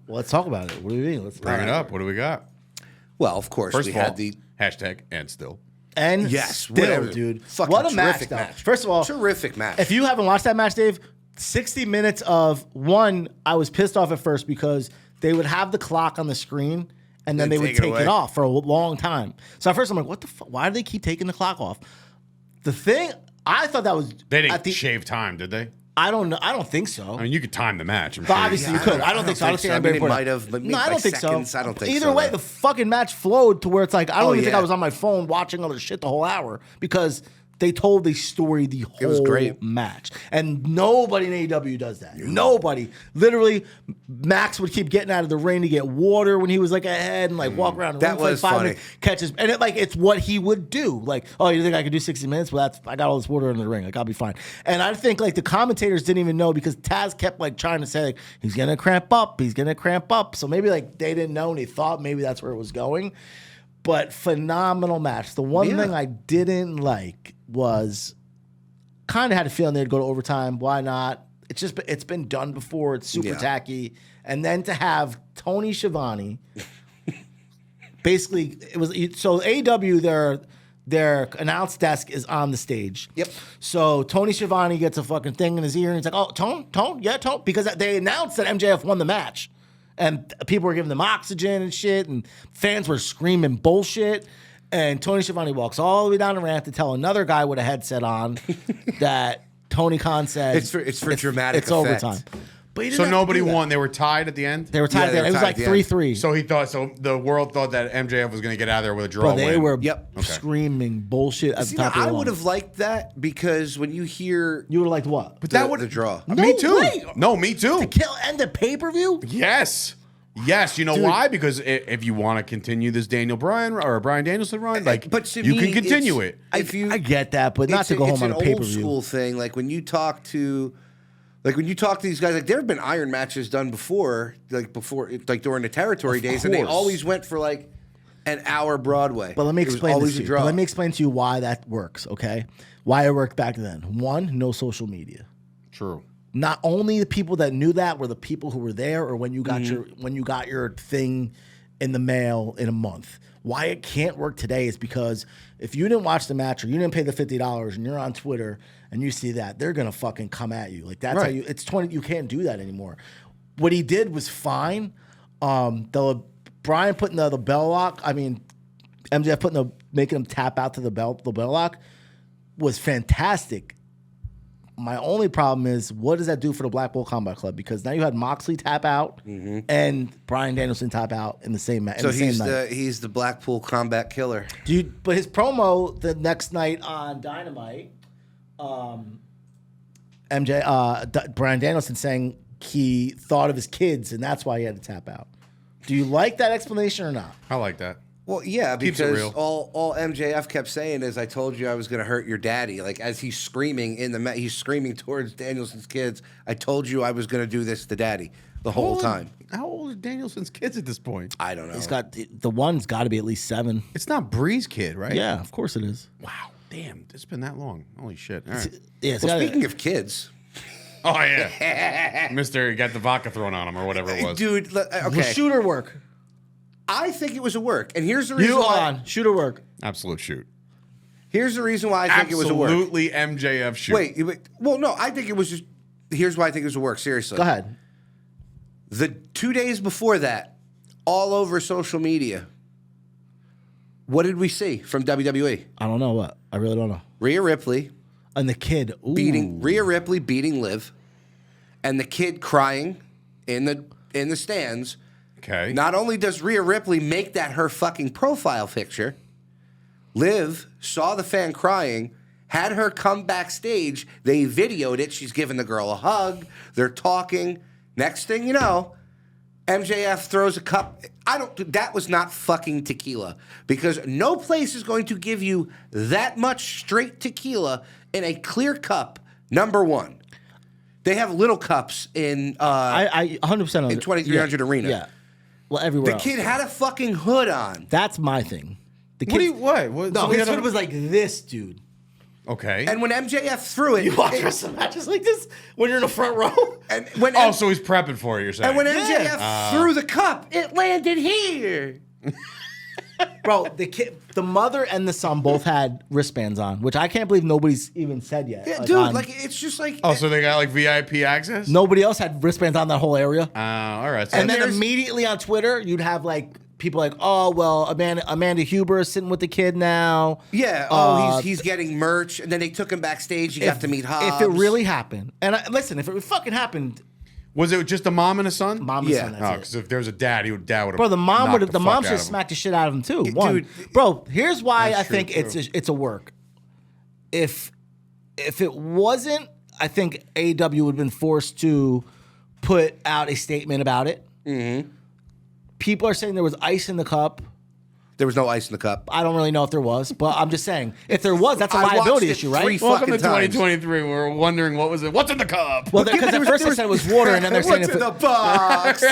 Well, let's talk about it. What do you mean? Let's Bring it up. What do we got? Well, of course, First we of all, had the hashtag and still. And Yes, still, whatever. dude. Fucking What a match, terrific though. match. First of all, terrific match. if you haven't watched that match, Dave, 60 minutes of one, I was pissed off at first because they would have the clock on the screen and then they would take it off for a long time. So at first I'm like, what the fuck? Why do they keep taking the clock off? The thing, I thought that was... They didn't shave time, did they? I don't know. I don't think so. I mean, you could time the match. I'm But sure. obviously you could. I don't think so. I don't think anybody put might have, but no, I don't think seconds. so. I don't think Either so. way, the fucking match flowed to where it's like I don't even think yeah. I was on my phone watching other shit the whole hour because they told the story the whole was great. match. And nobody in AEW does that. Nobody. Literally, Max would keep getting out of the ring to get water when he was like ahead and like walk around the That ring for was like 5 funny. minutes, catches. And it's what he would do. Like, oh, you think I could do 60 minutes? Well, I got all this water in the ring. Like, I'll be fine. And I think like the commentators didn't even know because Taz kept like trying to say like, he's going to cramp up. He's going to cramp up. So maybe like they didn't know and they thought maybe that's where it was going. But phenomenal match. The one thing I didn't like was kind of had a feeling they'd go to overtime. Why not? It's been done before. It's super tacky. And then to have Tony Schiavone, basically it was so AEW their announce desk is on the stage. Yep. So Tony Schiavone gets a fucking thing in his ear and he's like, "Oh, Tone, yeah, Tone," because they announced that MJF won the match. And people were giving them oxygen and shit, and fans were screaming bullshit. And Tony Schiavone walks all the way down the ramp to tell another guy with a headset on that Tony Khan said It's for dramatic it's effect. overtime. But he didn't So have to nobody do that. won. They were tied at the end. They were tied Yeah, there. they It were was tied like at the end. 3-3. So he thought. So the world thought that MJF was going to get out of there with a draw. But they win. were Yep. screaming bullshit at See, the top now, of the I would line. have liked that because when you hear You would have liked what? But the, that would the draw, No me too. way. No, me too. To kill end the pay-per-view? Yes. Yes, you know why? Because if you want to continue this Daniel Bryan or Bryan Danielson run, like, but to you me, can continue it's- it. If you, I get that, but not it's to go home on a It's an pay-per-view. old school thing. Like when you talk to these guys, like there have been iron matches done before, like during the territory days, and they course. always went for like an hour Broadway. But let me It was explain always this to a you. draw. But let me explain to you why that works, okay? Why it worked back then. One, no social media. True. Not only the people that knew that were the people who were there or when you got Mm-hmm. your thing in the mail in a month. Why it can't work today is because if you didn't watch the match or you didn't pay the $50 and you're on Twitter and you see that, they're gonna fucking come at you. Like that's how Right. it's 20. You can't do that anymore. What he did was fine. The Brian putting the bell lock. I mean, MJF making him tap out to the bell lock was fantastic. My only problem is, what does that do for the Blackpool Combat Club? Because now you had Moxley tap out and Bryan Danielson tap out in the same match. So same night. he's the Blackpool Combat Killer. But his promo the next night on Dynamite, Bryan Danielson saying he thought of his kids and that's why he had to tap out. Do you like that explanation or not? I like that. Well, yeah, Keeps it because real. all MJF kept saying is, "I told you I was going to hurt your daddy." Like as he's screaming he's screaming towards Danielson's kids. "I told you I was going to do this to daddy the whole time." How old are Danielson's kids at this point? I don't know. He's got the one's got to be at least 7. It's not Bree's kid, right? Yeah, of course it is. Wow. Damn. It's been that long. Holy shit. All right. Yeah, it's Well, gotta- speaking of kids, Oh, yeah. Mister got the vodka thrown on him or whatever it was. dude. Okay, Will shoot or work? I think it was a work, and here's the reason You why. on shoot or work? Absolute shoot. Here's the reason why I think it was a work. Absolutely MJF shoot. Wait. Well, no, I think it was just. Here's why I think it was a work. Seriously. Go ahead. The 2 days before that, all over social media, what did we see from WWE? I don't know what. I really don't know. Rhea Ripley And the kid beating Liv, and the kid crying in the stands. Okay. Not only does Rhea Ripley make that her fucking profile picture, Liv saw the fan crying, had her come backstage. They videoed it. She's giving the girl a hug. They're talking. Next thing you know, MJF throws a cup. That was not fucking tequila, because no place is going to give you that much straight tequila in a clear cup. Number one, they have little cups in I 100% in 2300 Arena. Yeah. Well, everywhere. The else. kid had a fucking hood on. That's my thing. The What do kid. you what? No, so we his had hood a- was like this, dude. Okay. And when MJF threw it, You watch wrestling matches like this when you're in the front row. and when so he's prepping for it, you're saying? and when MJF threw the cup, it landed here. Bro, the mother and the son both had wristbands on, which I can't believe nobody's even said yet. Yeah, Like, dude, on- like it's just like So they got like VIP access? nobody else had wristbands on that whole area. All right. So And then there's- immediately on Twitter, you'd have like people like, oh well, Amanda Huber is sitting with the kid now. Yeah. He's getting merch, and then they took him backstage. He got to meet Hobbs. If it really happened, and listen, if it fucking happened, was it just a mom and a son? mom and Yeah. son, Oh, that's it. because if there was a dad, dad would have. Bro, the mom would have. The mom should have smacked. smacked the shit out of him too. Dude. Bro, here's why That's I think true, it's a work. If it wasn't, I think AEW would have been forced to put out a statement about it. Mm-hmm. People are saying there was ice in the cup. There was no ice in the cup. I don't really know if there was, but I'm just saying if there was, that's a I watched liability it issue, 3 right? Welcome to fucking times. 2023. We're wondering what was it? What's in the cup? Well, because at first they said it was water, and then they're saying What's if in it, the box?